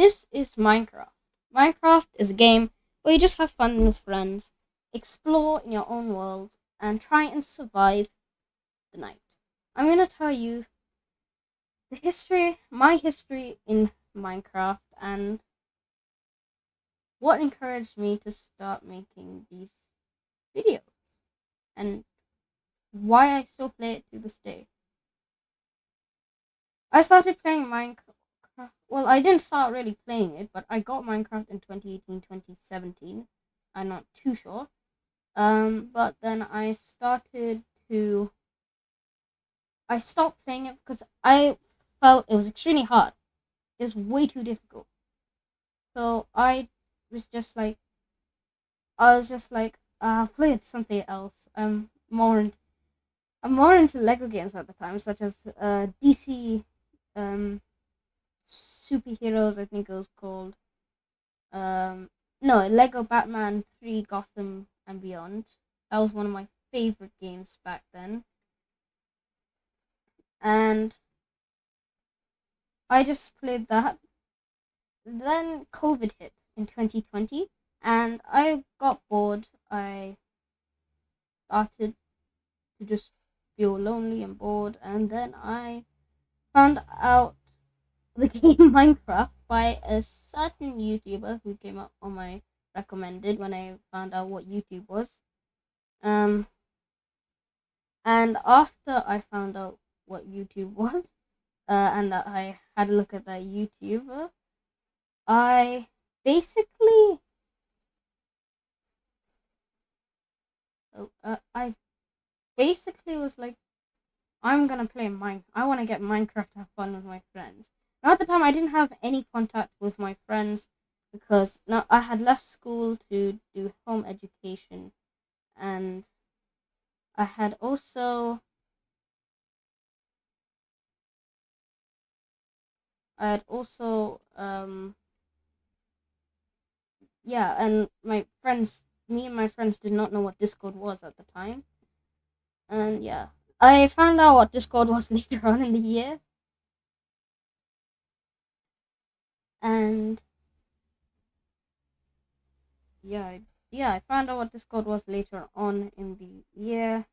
This is Minecraft. Minecraft is a game where you just have fun with friends, explore in your own world, and try and survive the night. I'm gonna tell you my history in Minecraft, and what encouraged me to start making these videos, and why I still play it to this day. I started playing Minecraft. Well, I didn't start really playing it, but I got Minecraft in 2018, 2017. I'm not too sure. But then I stopped playing it because I felt it was extremely hard. It was way too difficult. So was just like, I'll play something else. I'm more into Lego games at the time, such as DC, superheroes. I think it was called. No, Lego Batman 3 Gotham and Beyond. That was one of my favorite games back then. And I just played that. Then COVID hit in 2020, and I got bored. I started to just feel lonely and bored, and then I found out the game Minecraft by a certain YouTuber who came up on my recommended when I found out what YouTube was. And after I found out what YouTube was, and that I had a look at that YouTuber, I basically I basically was like, I'm gonna play I want to get Minecraft to have fun with my friends. Now at the time I didn't have any contact with my friends because now I had left school to do home education, and I had also yeah, and me and my friends did not know what Discord was at the time. And yeah, I found out what Discord was later on in the year. And I found out what Discord was later on in the year.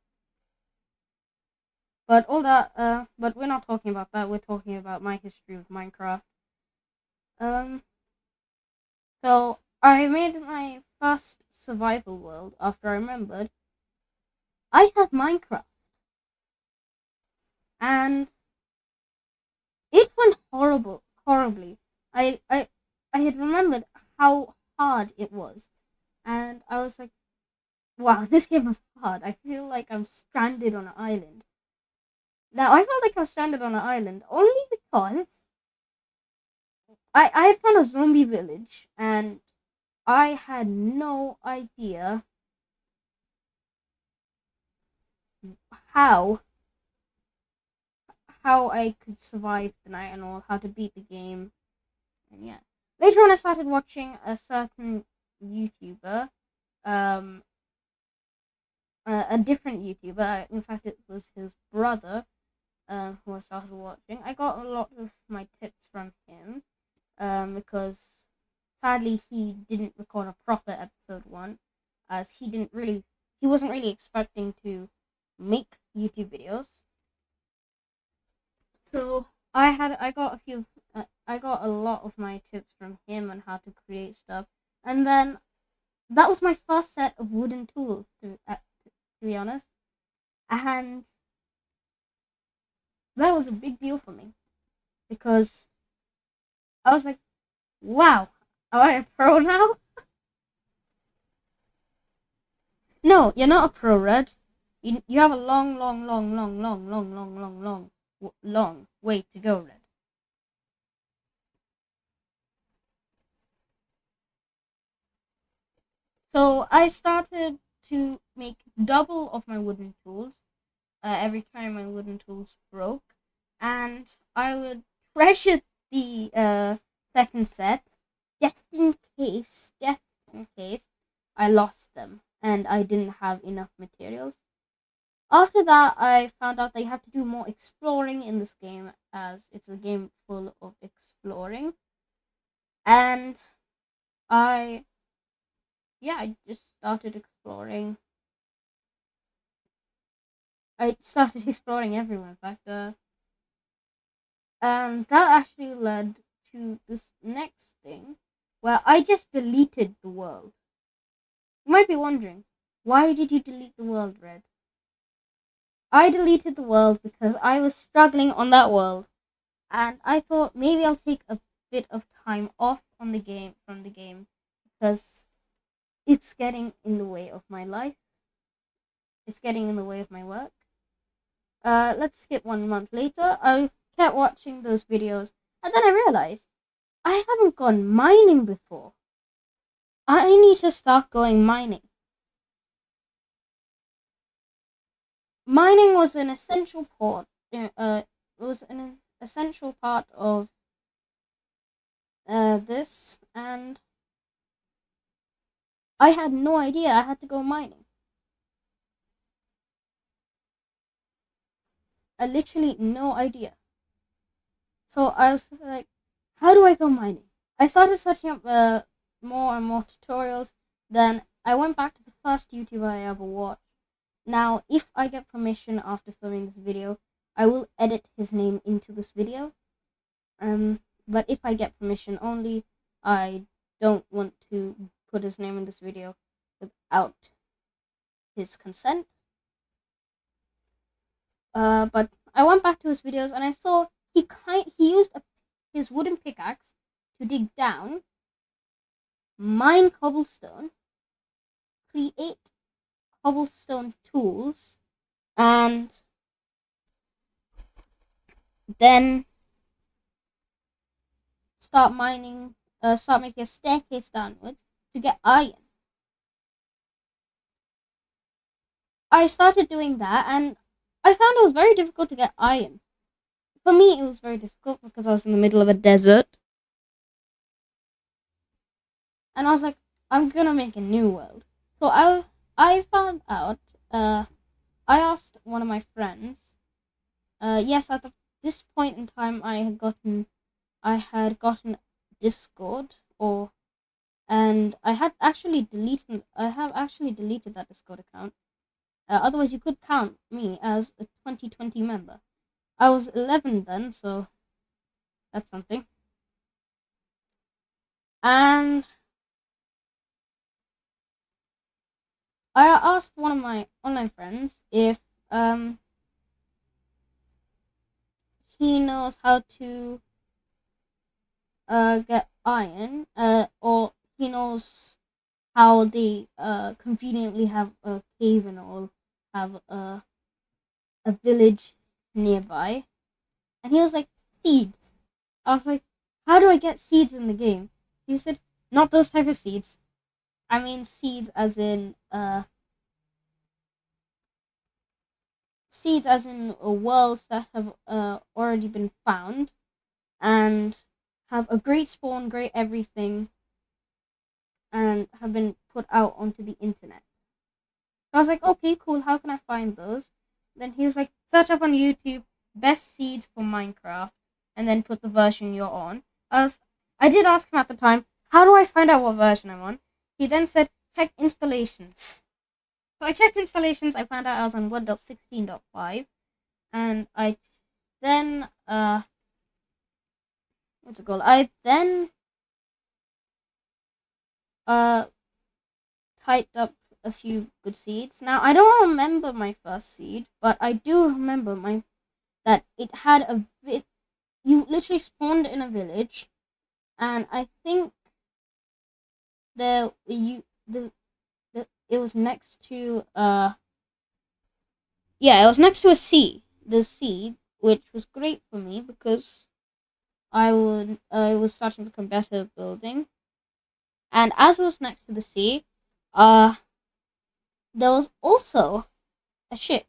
But but we're not talking about that. We're talking about my history with Minecraft. Um, so I made my first survival world after I remembered I have Minecraft, and it went horribly. I had remembered how hard it was, and I was like, wow, this game was hard. I feel like I'm stranded on an island. Now I felt like I was stranded on an island only because I had found a zombie village, and I had no idea how I could survive the night and all, how to beat the game. And yeah. Later on I started watching a certain YouTuber, um a different YouTuber. In fact it was his brother, who I started watching. I got a lot of my tips from him, because sadly he didn't record a proper episode 1, as he wasn't really expecting to make YouTube videos. So I got a lot of my tips from him on how to create stuff, and then that was my first set of wooden tools, to be honest, and that was a big deal for me because I was like, wow, am I a pro now? No, you're not a pro, Red. You have a long way to go, Red. So I started to make double of my wooden tools every time my wooden tools broke, and I would treasure the second set just in case I lost them and I didn't have enough materials. After that, I found out that you have to do more exploring in this game, as it's a game full of exploring. And I just started exploring. I started exploring everywhere, in fact. And that actually led to this next thing where I just deleted the world. You might be wondering, why did you delete the world, Red? I deleted the world because I was struggling on that world, and I thought maybe I'll take a bit of time off on the game from the game because it's getting in the way of my life. It's getting in the way of my work. Let's skip 1 month later. I kept watching those videos, and then I realized I haven't gone mining before. I need to start going mining. Mining was an essential part of this, and I had no idea I had to go mining. I literally no idea. So I was like, how do I go mining? I started searching up more and more tutorials. Then I went back to the first YouTuber I ever watched. Now, if I get permission after filming this video, I will edit his name into this video. But if I get permission only, I don't want to put his name in this video without his consent. But I went back to his videos and I saw he used his wooden pickaxe to dig down, mine cobblestone, create cobblestone tools, and then start making a staircase downwards to get iron. I started doing that, and I found it was very difficult to get iron. For me, it was very difficult because I was in the middle of a desert. And I was like, I'm gonna make a new world. So I found out, I asked one of my friends, yes, at this point in time I had gotten Discord, and I have actually deleted that Discord account. Otherwise, you could count me as a 2020 member. I was 11 then, so that's something. And I asked one of my online friends if he knows how to get iron, or he knows how they conveniently have a cave and all, have a village nearby. And he was like, seeds. I was like, how do I get seeds in the game? He said, not those type of seeds. I mean seeds as in worlds that have already been found and have a great spawn, great everything, and have been put out onto the internet. So I was like, okay, cool, how can I find those? Then he was like, search up on YouTube, best seeds for Minecraft, and then put the version you're on. I did ask him at the time, how do I find out what version I'm on? He then said, check installations. So I checked installations, I found out I was on 1.16.5, and I then, what's it called? I then, typed up a few good seeds. Now, I don't remember my first seed, but I do remember that it had you literally spawned in a village, and I think it was next to it was next to a sea. The sea, which was great for me because I was starting to become better at building, and as it was next to the sea, there was also a ship.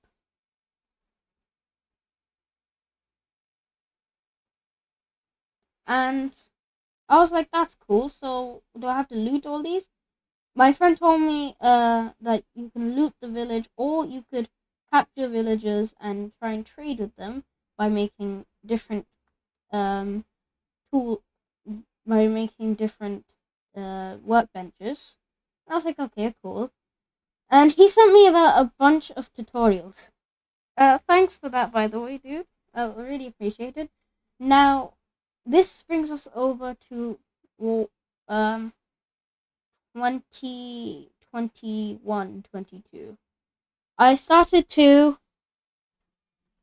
And I was like, that's cool. So do I have to loot all these? My friend told me that you can loot the village, or you could capture villagers and try and trade with them by making different tool by making different workbenches. I was like, okay, cool. And he sent me about a bunch of tutorials. Thanks for that, by the way, dude. I really appreciate it. Now, this brings us over to 2021, 22. I started to.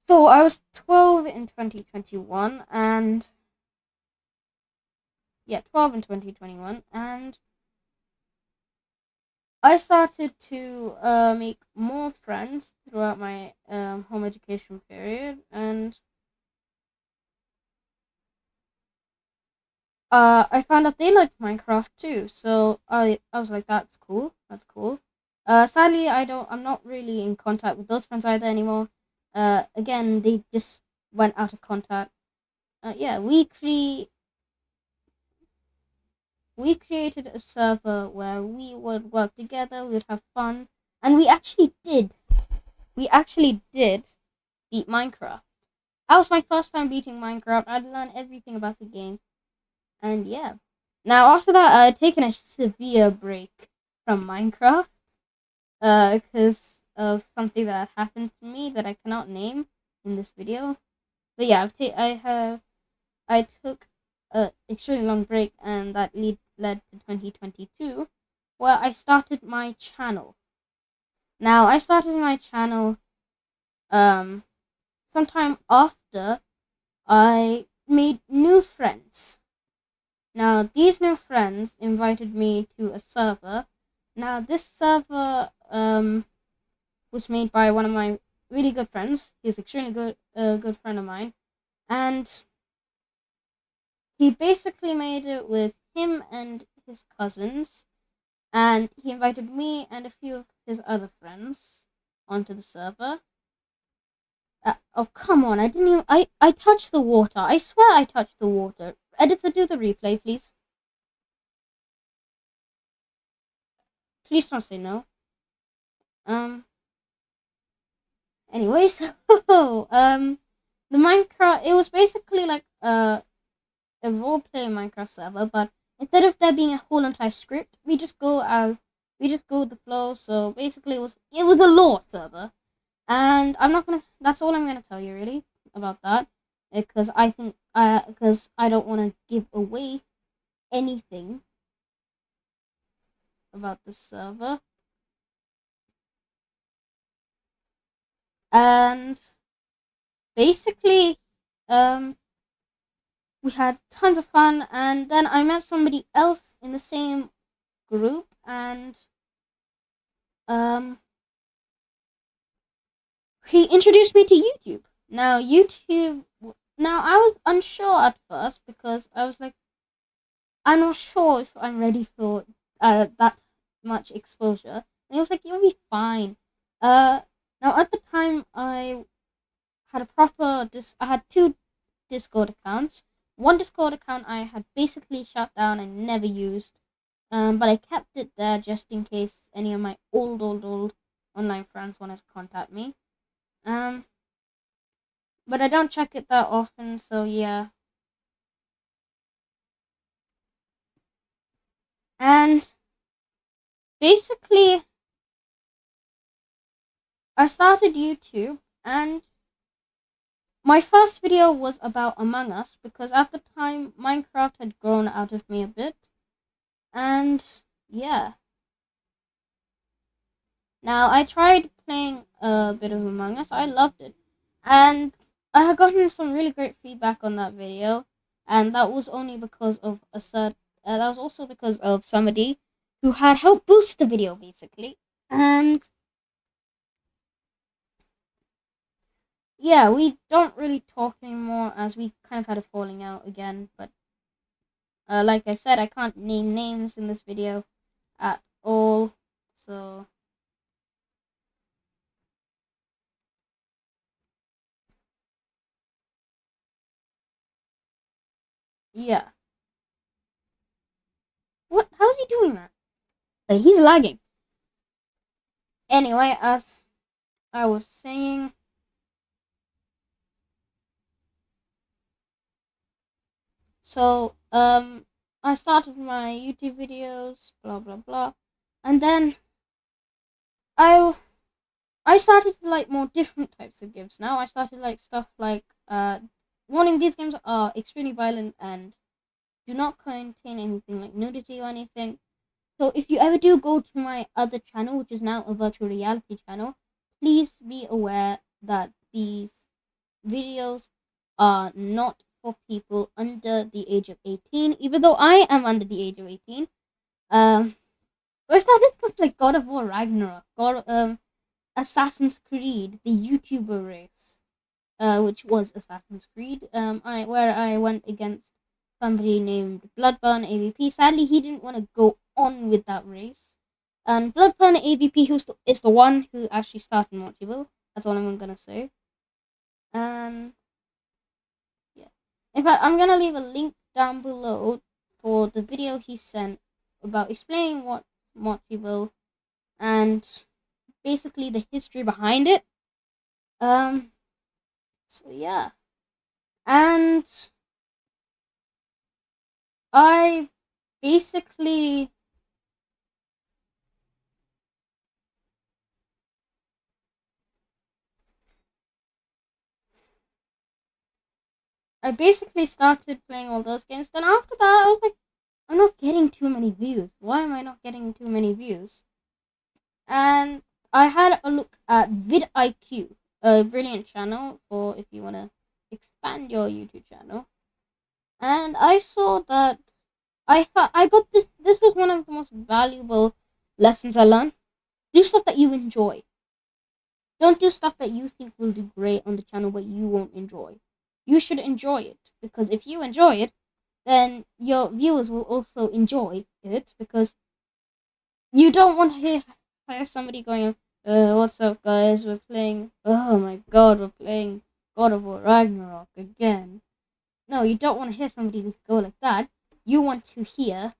So I was 12 in 2021, and 12 in 2021, and I started to make more friends throughout my home education period, and I found out they liked Minecraft too. So I was like, that's cool. That's cool. Sadly, I'm not really in contact with those friends either anymore. Again, they just went out of contact. Yeah, we created a server where we would work together. We'd have fun, and we actually did. We actually did beat Minecraft. That was my first time beating Minecraft. I'd learned everything about the game, and yeah. Now after that, I had taken a severe break from Minecraft, because of something that happened to me that I cannot name in this video. But yeah, I took a extremely long break, and that led to 2022, where I started my channel. Now I started my channel sometime after I made new friends. Now these new friends invited me to a server. Now this server was made by one of my really good friends. He's extremely good friend of mine, and he basically made it with him and his cousins, and he invited me and a few of his other friends onto the server. Oh, come on, I didn't even. I touched the water. I swear I touched the water. Editor, do the replay, please. Please don't say no. Anyway, so, the Minecraft, it was basically like a role-play Minecraft server, but instead of there being a whole entire script, we just go with the flow. So basically, it was a lore server, and that's all I'm gonna tell you really about that, because I don't want to give away anything about the server, and basically, we had tons of fun, and then I met somebody else in the same group, and he introduced me to YouTube. Now I was unsure at first, because I was like, I'm not sure if I'm ready for that much exposure. And he was like, you'll be fine. Now at the time I had two Discord accounts. One Discord account I had basically shut down and never used. But I kept it there just in case any of my old online friends wanted to contact me. But I don't check it that often, so yeah. And basically, I started YouTube, and my first video was about Among Us, because at the time Minecraft had grown out of me a bit. And yeah. Now I tried playing a bit of Among Us. I loved it. And I had gotten some really great feedback on that video, and that was only because of that was also because of somebody who had helped boost the video, basically. And yeah, we don't really talk anymore, as we kind of had a falling out again. But like I said, I can't name names in this video at all. So yeah. What? How's he doing that? He's lagging. Anyway, as I was saying, so I started my YouTube videos, blah blah blah, and then I I started to like more different types of games. Now I started like stuff like warning, these games are extremely violent and do not contain anything like nudity or anything. So if you ever do go to my other channel, which is now a virtual reality channel, please be aware that these videos are not for people under the age of 18, even though I am under the age of 18. I started with like God of War Ragnarok, Assassin's Creed, the YouTuber race, which was Assassin's Creed, where I went against somebody named Bloodburn AVP. Sadly, he didn't want to go on with that race. And Bloodburn AVP is the one who actually started Multiple. That's all I'm gonna say. And yeah, in fact, I'm gonna leave a link down below for the video he sent about explaining what Multiple and basically the history behind it. So yeah, and I basically started playing all those games. Then after that, I was like, I'm not getting too many views. Why am I not getting too many views? And I had a look at vidIQ, a brilliant channel for if you want to expand your YouTube channel. And I saw that I got this. This was one of the most valuable lessons I learned. Do stuff that you enjoy. Don't do stuff that you think will do great on the channel but you won't enjoy. You should enjoy it, because if you enjoy it, then your viewers will also enjoy it, because you don't want to hear somebody going, what's up guys, we're playing, oh my god, we're playing God of War Ragnarok again. No, you don't want to hear somebody just go like that. You want to hear,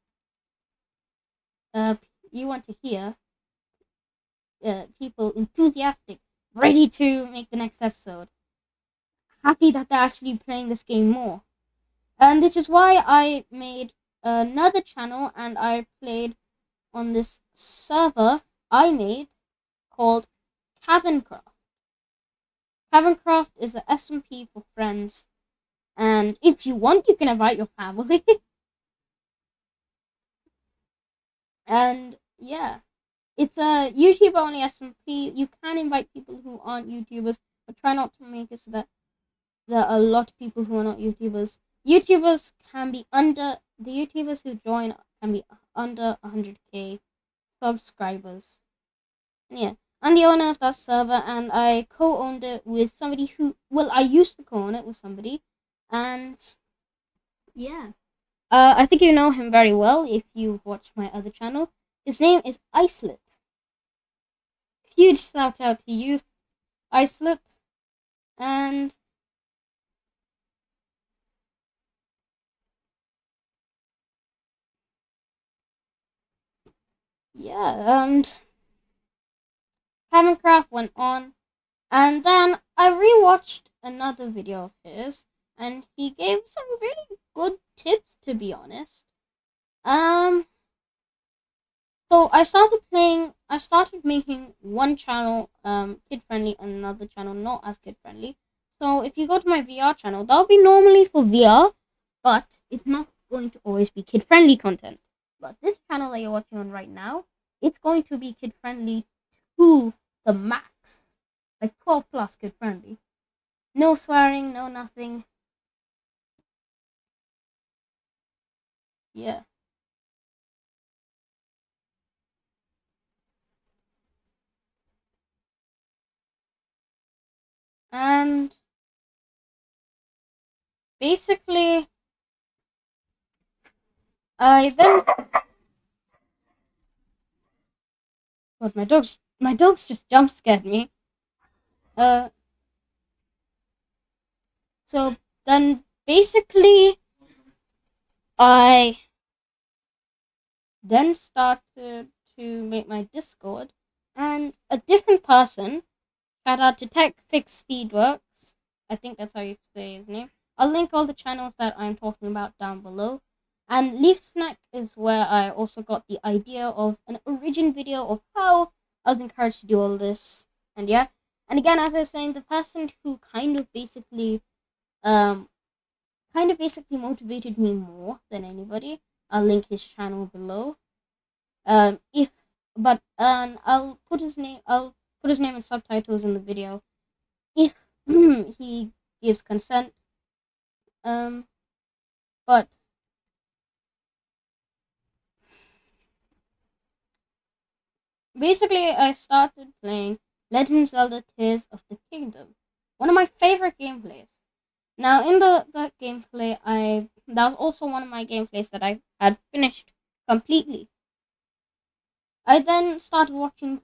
people enthusiastic, ready to make the next episode, happy that they're actually playing this game more. And which is why I made another channel and I played on this server I made called Caverncraft. Caverncraft is a SMP for friends, and if you want, you can invite your family. And yeah, it's a YouTube only SMP. You can invite people who aren't YouTubers, but try not to make it so that there are a lot of people who are not YouTubers. YouTubers can be under, the YouTubers who join can be under 100k subscribers. And yeah, I'm the owner of that server, and I co-owned it with somebody who, well, I used to co-own it with somebody, and yeah. I think you know him very well if you've watched my other channel. His name is Icelet. Huge shout out to you, Icelet. And yeah, and Minecraft went on, and then I rewatched another video of his, and he gave some really good tips, to be honest. So I started making one channel kid friendly and another channel not as kid friendly. So if you go to my VR channel, that'll be normally for VR, but it's not going to always be kid friendly content. But this channel that you're watching on right now, it's going to be kid friendly to the max. Like 12 plus kid friendly. No swearing, no nothing. Yeah. And basically, I then, God, my dogs just jump scared me. So then basically, I then started to make my Discord, and a different person, shout out to Tech Fix Speedworks, I think that's how you say his name. I'll link all the channels that I'm talking about down below. And Leaf Snack is where I also got the idea of an origin video of how I was encouraged to do all this. And yeah, and again, as I was saying, the person who kind of basically motivated me more than anybody. I'll link his channel below. If but I'll put his name. I'll put his name and subtitles in the video if he gives consent. But basically, I started playing Legend of Zelda: Tears of the Kingdom, one of my favorite gameplays. Now, in the gameplay, that was also one of my gameplays that I had finished completely. I then started rewatching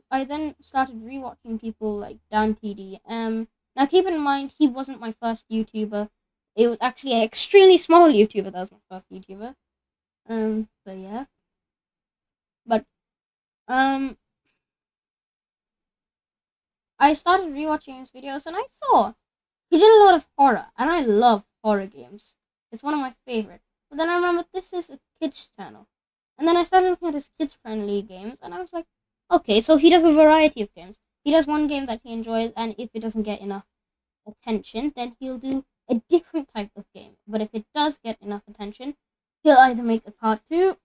people like Dan TDM. Now, keep in mind, he wasn't my first YouTuber. It was actually an extremely small YouTuber that was my first YouTuber. So yeah. But I started rewatching his videos and I saw he did a lot of horror, and I love horror games. It's one of my favorite. But then I remember this is a kids channel. And then I started looking at his kids-friendly games, and I was like, okay, so he does a variety of games. He does one game that he enjoys, and if it doesn't get enough attention, then he'll do a different type of game. But if it does get enough attention, he'll either make a part 2,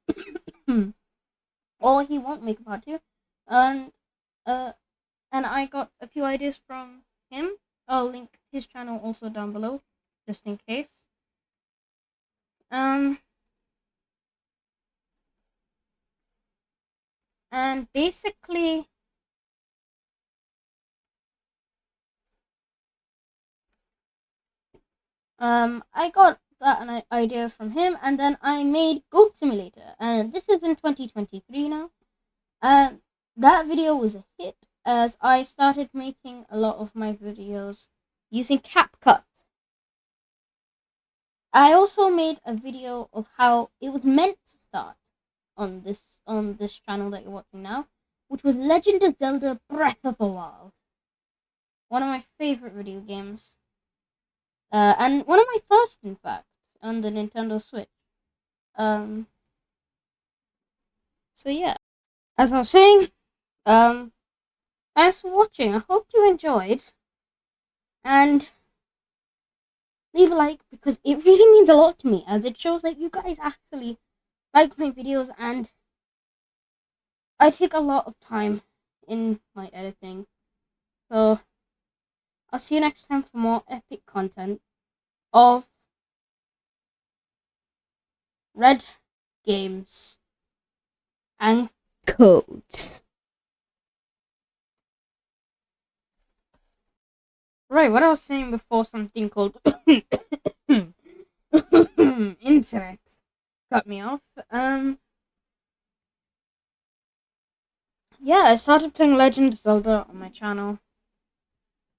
or he won't make a part 2. And I got a few ideas from him. I'll link his channel also down below, just in case. And basically, I got that an idea from him, and then I made Goat Simulator, and this is in 2023 now. And that video was a hit, as I started making a lot of my videos using CapCut. I also made a video of how it was meant to start on this channel that you're watching now, which was Legend of Zelda: Breath of the Wild, one of my favorite video games, and one of my first, in fact, on the Nintendo Switch. So yeah, as I was saying, thanks for watching. I hope you enjoyed, and leave a like because it really means a lot to me, as it shows that you guys actually like my videos, and I take a lot of time in my editing. So I'll see you next time for more epic content of Red Games and Codes. Right, what I was saying before, something called internet cut me off. Yeah, I started playing Legend of Zelda on my channel.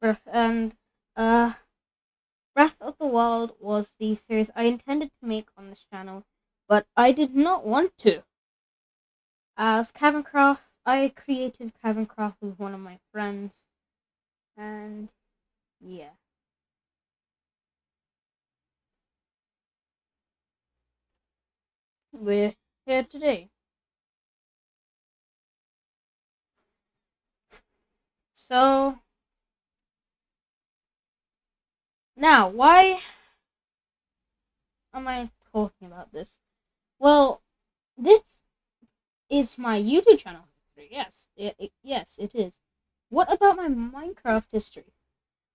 And Breath of the Wild was the series I intended to make on this channel, but I did not want to. As Caverncraft, I created Caverncraft with one of my friends, and yeah. We're here today. So, now, why am I talking about this? Well, this is my YouTube channel history. Yes, it is. What about my Minecraft history?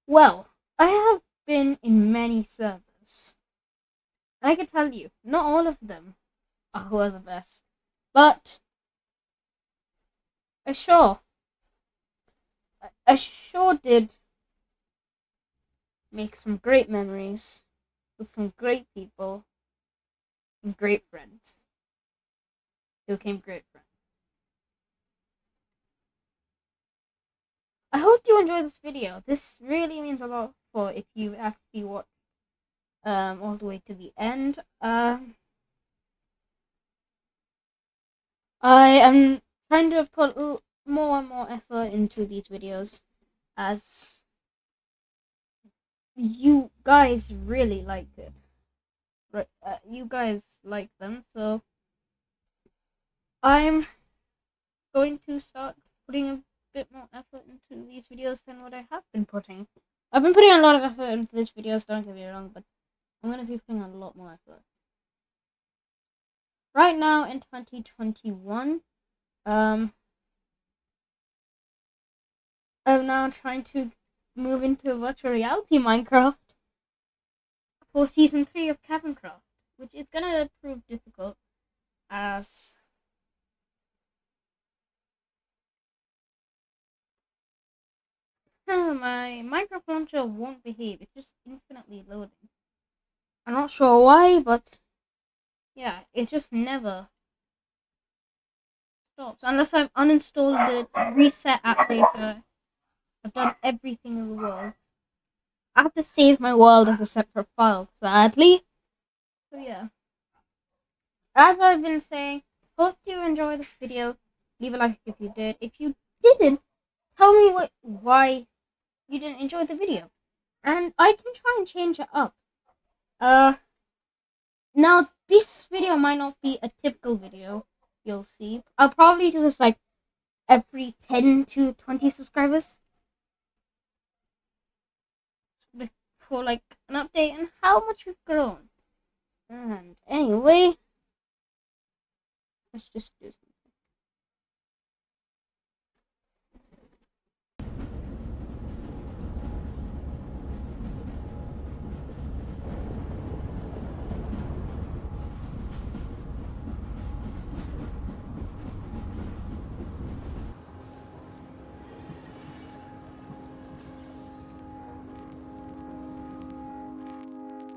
Well, I have been in many servers. And I can tell you, not all of them are the best. But I sure did make some great memories with some great people and great friends. Who became great friends. I hope you enjoyed this video. This really means a lot for if you actually watch all the way to the end. I am trying to put more and more effort into these videos, as you guys really like it. you guys like them, so I'm going to start putting a bit more effort into these videos than what I have been putting. I've been putting a lot of effort into these videos, don't get me wrong, but I'm going to be putting a lot more effort. Right now in 2021, I'm now trying to move into virtual reality Minecraft for season 3 of Caverncraft, which is going to prove difficult as my Minecraft launcher won't behave. It's just infinitely loading. I'm not sure why, but yeah, it just never stops. Unless I've uninstalled it, reset app data. I've done everything in the world. I have to save my world as a separate file, sadly. So yeah. As I've been saying, hope you enjoyed this video. Leave a like if you did. If you didn't, tell me why you didn't enjoy the video. And I can try and change it up. Now this video might not be a typical video you'll see. I'll probably do this like every 10 to 20 subscribers. For like an update on how much we've grown. And anyway, let's just do something.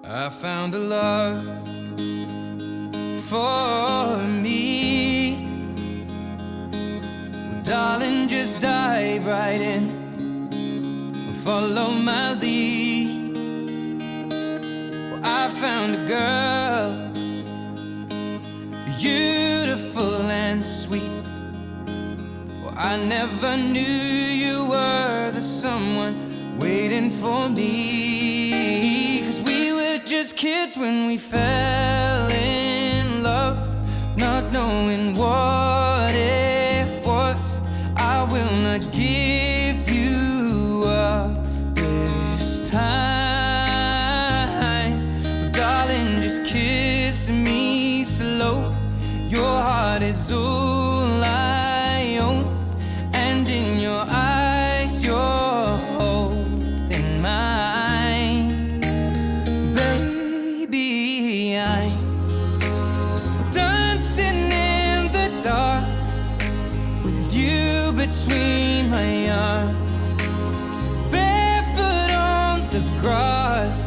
I found a love for me. Well, darling, just dive right in, follow my lead. Well, I found a girl, beautiful and sweet. Well, I never knew you were the someone waiting for me. Just kids when we fell in love, not knowing what it was. I will not give you up this time. Darling, just kiss me slow. Your heart is all I own, and in your eyes you're holding mine. Between my arms, barefoot on the grass,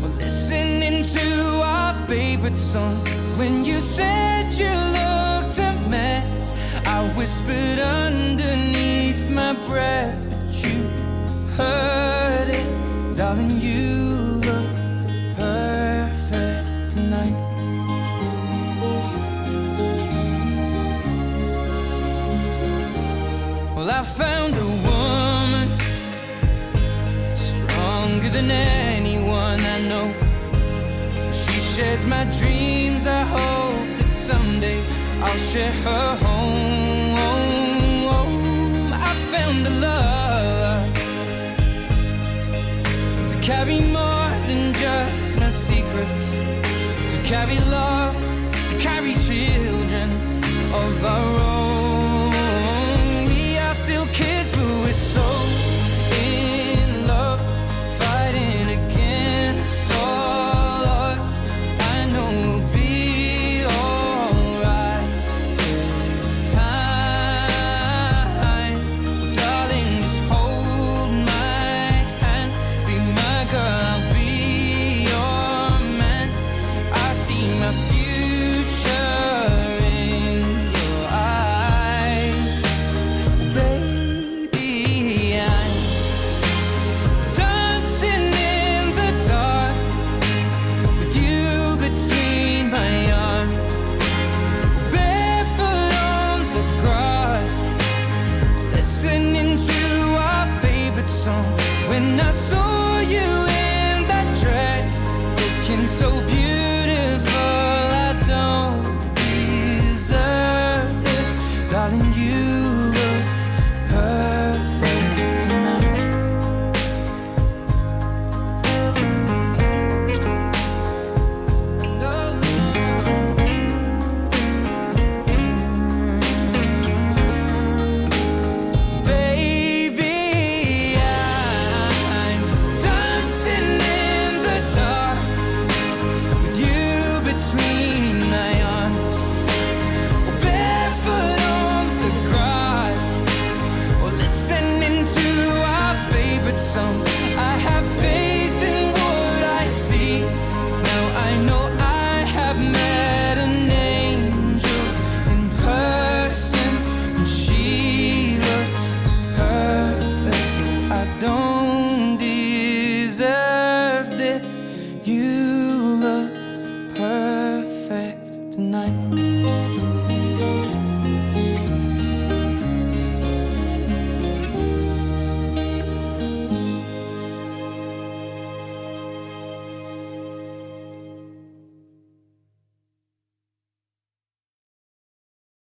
we're listening to our favorite song. When you said you looked a mess, I whispered underneath my breath, but you heard it. Darling, you look perfect tonight. Well, I found a woman stronger than anyone I know. She shares my dreams. I hope that someday I'll share her home. I found a love to carry more than just my secrets, to carry love, to carry children of our own. Kids, but we're so in love, fighting against all odds. I know we'll be alright this time. Well, darling, just hold my hand, be my girl, I'll be your man. I see my future in your eyes. When I saw you in that dress, looking so beautiful.